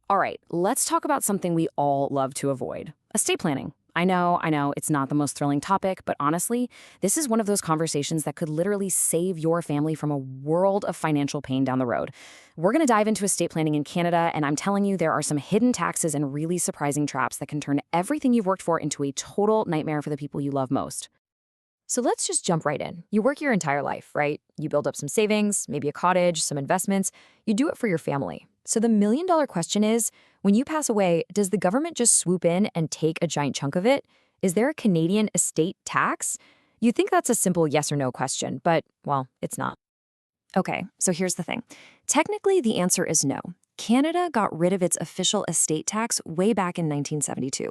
All right, let's talk about something we all love to avoid: estate planning. I know, it's not the most thrilling topic, but honestly, this is one of those conversations that could literally save your family from a world of financial pain down the road. We're going to dive into estate planning in Canada, and I'm telling you, there are some hidden taxes and really surprising traps that can turn everything you've worked for into a total nightmare for the people you love most. So let's just jump right in. You work your entire life, right? You build up some savings, maybe a cottage, some investments. You do it for your family. So the million-dollar question is, when you pass away, does the government just swoop in and take a giant chunk of it? Is there a Canadian estate tax? You think that's a simple yes or no question, but, well, it's not. Okay, so here's the thing. Technically, the answer is no. Canada got rid of its official estate tax way back in 1972.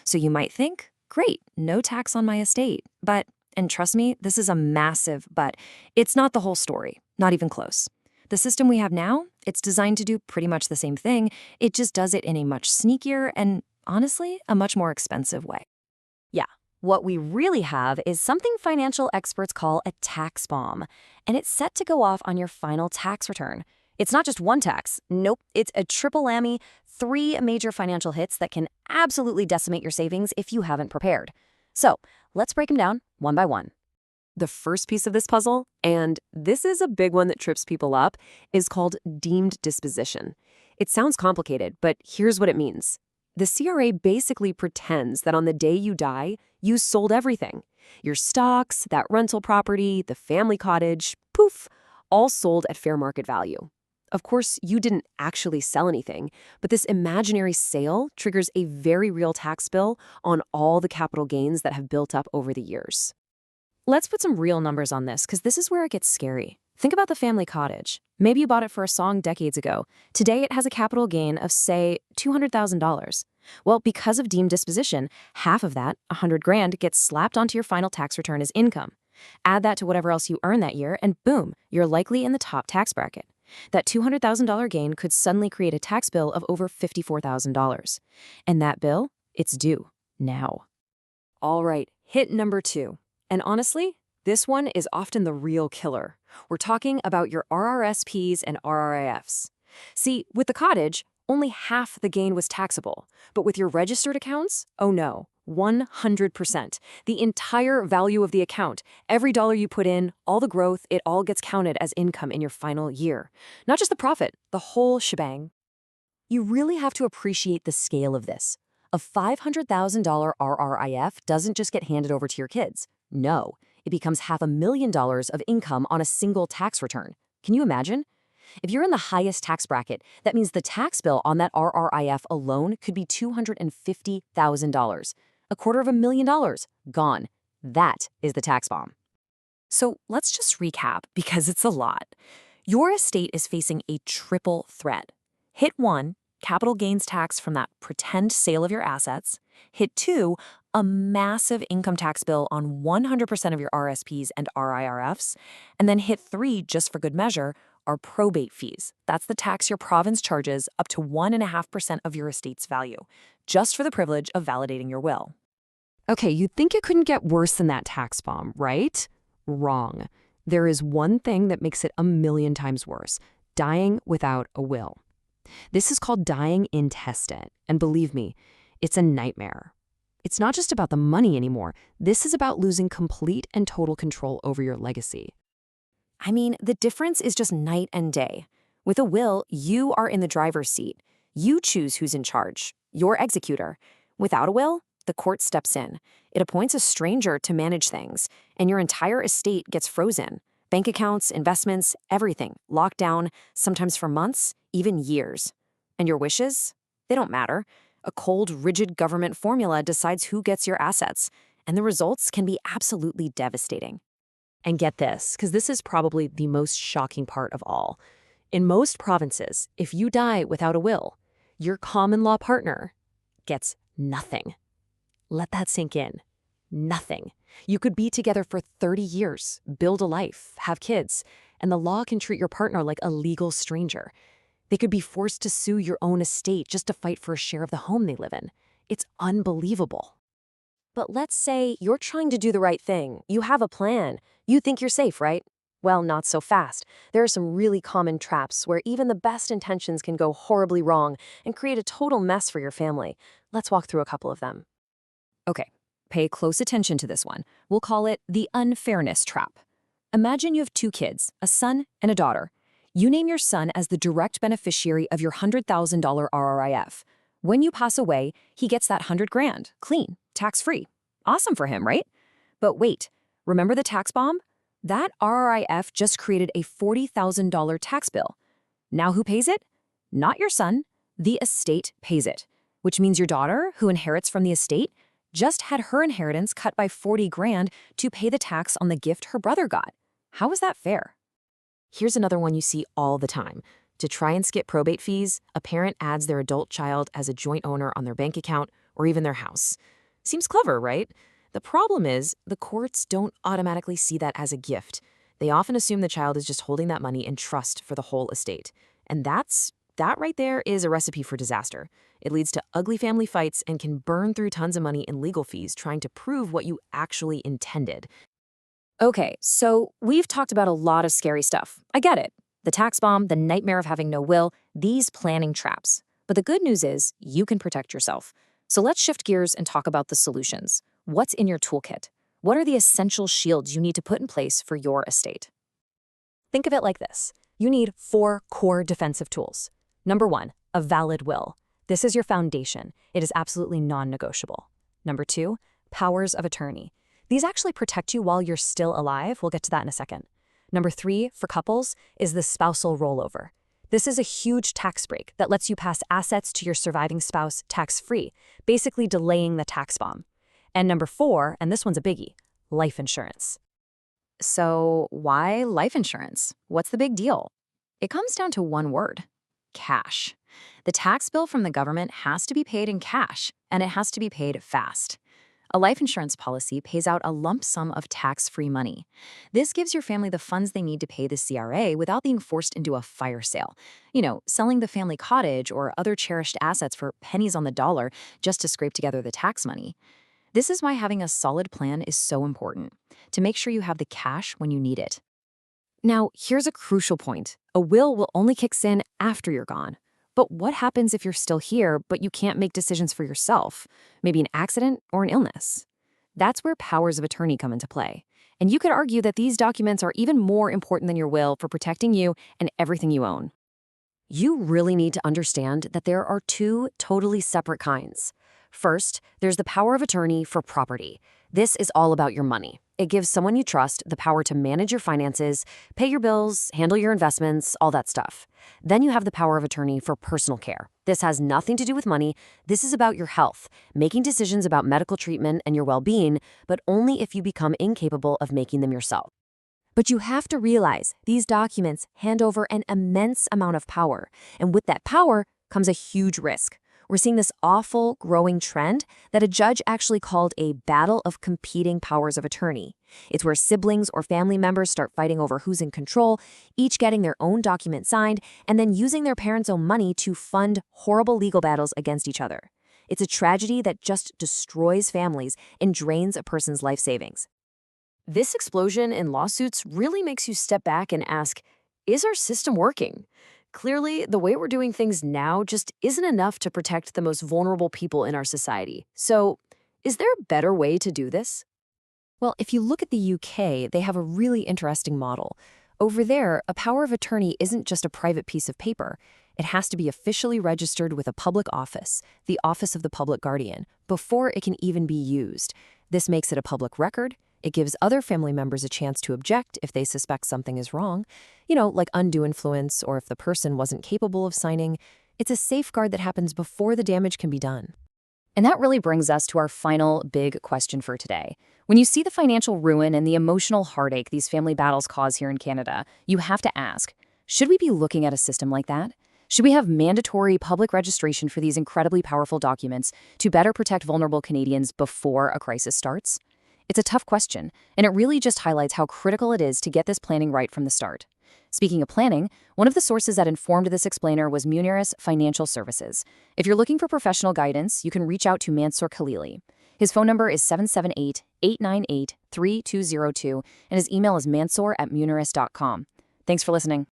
So you might think, great, no tax on my estate. But, and trust me, this is a massive but, it's not the whole story, not even close. The system we have now, it's designed to do pretty much the same thing. It just does it in a much sneakier and, honestly, a much more expensive way. Yeah, what we really have is something financial experts call a tax bomb, and it's set to go off on your final tax return. It's not just one tax. Nope, it's a triple whammy, three major financial hits that can absolutely decimate your savings if you haven't prepared. So let's break them down one by one. The first piece of this puzzle, and this is a big one that trips people up, is called deemed disposition. It sounds complicated, but here's what it means. The CRA basically pretends that on the day you die, you sold everything. Your stocks, that rental property, the family cottage, poof, all sold at fair market value. Of course, you didn't actually sell anything, but this imaginary sale triggers a very real tax bill on all the capital gains that have built up over the years. Let's put some real numbers on this, because this is where it gets scary. Think about the family cottage. Maybe you bought it for a song decades ago. Today it has a capital gain of, say, $200,000. Well, because of deemed disposition, half of that, $100,000, gets slapped onto your final tax return as income. Add that to whatever else you earn that year, and boom, you're likely in the top tax bracket. That $200,000 gain could suddenly create a tax bill of over $54,000. And that bill, it's due now. All right, hit number 2. And honestly, this one is often the real killer. We're talking about your RRSPs and RRIFs. See, with the cottage, only half the gain was taxable. But with your registered accounts, oh no, 100%. The entire value of the account, every dollar you put in, all the growth, it all gets counted as income in your final year. Not just the profit, the whole shebang. You really have to appreciate the scale of this. A $500,000 RRIF doesn't just get handed over to your kids. No, it becomes $500,000 of income on a single tax return. Can you imagine? If you're in the highest tax bracket, that means the tax bill on that RRIF alone could be $250,000. $250,000 gone. That is the tax bomb. So let's just recap, because it's a lot. Your estate is facing a triple threat. Hit 1, capital gains tax from that pretend sale of your assets. Hit 2, a massive income tax bill on 100% of your RSPs and RIRFs. And then hit 3, just for good measure, are probate fees. That's the tax your province charges up to 1.5% of your estate's value, just for the privilege of validating your will. Okay, you'd think it couldn't get worse than that tax bomb, right? Wrong. There is one thing that makes it 1,000,000 times worse: dying without a will. This is called dying intestate, and believe me, it's a nightmare. It's not just about the money anymore. This is about losing complete and total control over your legacy. I mean, the difference is just night and day. With a will, you are in the driver's seat. You choose who's in charge, your executor. Without a will, the court steps in. It appoints a stranger to manage things, and your entire estate gets frozen. Bank accounts, investments, everything locked down, sometimes for months, even years. And your wishes? They don't matter. A cold, rigid government formula decides who gets your assets, and the results can be absolutely devastating. And get this, because this is probably the most shocking part of all. In most provinces, if you die without a will, your common law partner gets nothing. Let that sink in. Nothing. You could be together for 30 years, build a life, have kids, and the law can treat your partner like a legal stranger. They could be forced to sue your own estate just to fight for a share of the home they live in. It's unbelievable. But let's say you're trying to do the right thing. You have a plan. You think you're safe, right? Well, not so fast. There are some really common traps where even the best intentions can go horribly wrong and create a total mess for your family. Let's walk through a couple of them. Okay, pay close attention to this one. We'll call it the unfairness trap. Imagine you have two kids, a son and a daughter. You name your son as the direct beneficiary of your $100,000 RRIF. When you pass away, he gets that 100 grand, clean, tax-free. Awesome for him, right? But wait, remember the tax bomb? That RRIF just created a $40,000 tax bill. Now who pays it? Not your son. The estate pays it, which means your daughter, who inherits from the estate, just had her inheritance cut by 40 grand to pay the tax on the gift her brother got. How is that fair? Here's another one you see all the time. To try and skip probate fees, a parent adds their adult child as a joint owner on their bank account or even their house. Seems clever, right? The problem is, the courts don't automatically see that as a gift. They often assume the child is just holding that money in trust for the whole estate. And that right there is a recipe for disaster. It leads to ugly family fights and can burn through tons of money in legal fees trying to prove what you actually intended. Okay, so we've talked about a lot of scary stuff. I get it. The tax bomb, the nightmare of having no will, these planning traps. But the good news is you can protect yourself. So let's shift gears and talk about the solutions. What's in your toolkit? What are the essential shields you need to put in place for your estate? Think of it like this. You need 4 core defensive tools. Number 1, a valid will. This is your foundation. It is absolutely non-negotiable. Number 2, powers of attorney. These actually protect you while you're still alive. We'll get to that in a second. Number 3, for couples, is the spousal rollover. This is a huge tax break that lets you pass assets to your surviving spouse tax-free, basically delaying the tax bomb. And number 4, and this one's a biggie, life insurance. So why life insurance? What's the big deal? It comes down to one word: cash. The tax bill from the government has to be paid in cash, and it has to be paid fast. A life insurance policy pays out a lump sum of tax-free money. This gives your family the funds they need to pay the CRA without being forced into a fire sale. Selling the family cottage or other cherished assets for pennies on the dollar just to scrape together the tax money. This is why having a solid plan is so important, to make sure you have the cash when you need it. Now, here's a crucial point. A will only kicks in after you're gone. But what happens if you're still here, but you can't make decisions for yourself? Maybe an accident or an illness? That's where powers of attorney come into play. And you could argue that these documents are even more important than your will for protecting you and everything you own. You really need to understand that there are 2 totally separate kinds. First, there's the power of attorney for property. This is all about your money. It gives someone you trust the power to manage your finances, pay your bills, handle your investments, all that stuff. Then you have the power of attorney for personal care. This has nothing to do with money. This is about your health, making decisions about medical treatment and your well-being, but only if you become incapable of making them yourself. But you have to realize these documents hand over an immense amount of power, and with that power comes a huge risk. We're seeing this awful, growing trend that a judge actually called a battle of competing powers of attorney. It's where siblings or family members start fighting over who's in control, each getting their own document signed, and then using their parents' own money to fund horrible legal battles against each other. It's a tragedy that just destroys families and drains a person's life savings. This explosion in lawsuits really makes you step back and ask, is our system working? Clearly, the way we're doing things now just isn't enough to protect the most vulnerable people in our society. So, is there a better way to do this? Well, if you look at the UK, they have a really interesting model. Over there, a power of attorney isn't just a private piece of paper. It has to be officially registered with a public office, the Office of the Public Guardian, before it can even be used. This makes it a public record. It gives other family members a chance to object if they suspect something is wrong, like undue influence or if the person wasn't capable of signing. It's a safeguard that happens before the damage can be done. And that really brings us to our final big question for today. When you see the financial ruin and the emotional heartache these family battles cause here in Canada, you have to ask, should we be looking at a system like that? Should we have mandatory public registration for these incredibly powerful documents to better protect vulnerable Canadians before a crisis starts? It's a tough question, and it really just highlights how critical it is to get this planning right from the start. Speaking of planning, one of the sources that informed this explainer was Muniris Financial Services. If you're looking for professional guidance, you can reach out to Mansour Khalili. His phone number is 778-898-3202, and his email is mansour@muneris.com. Thanks for listening.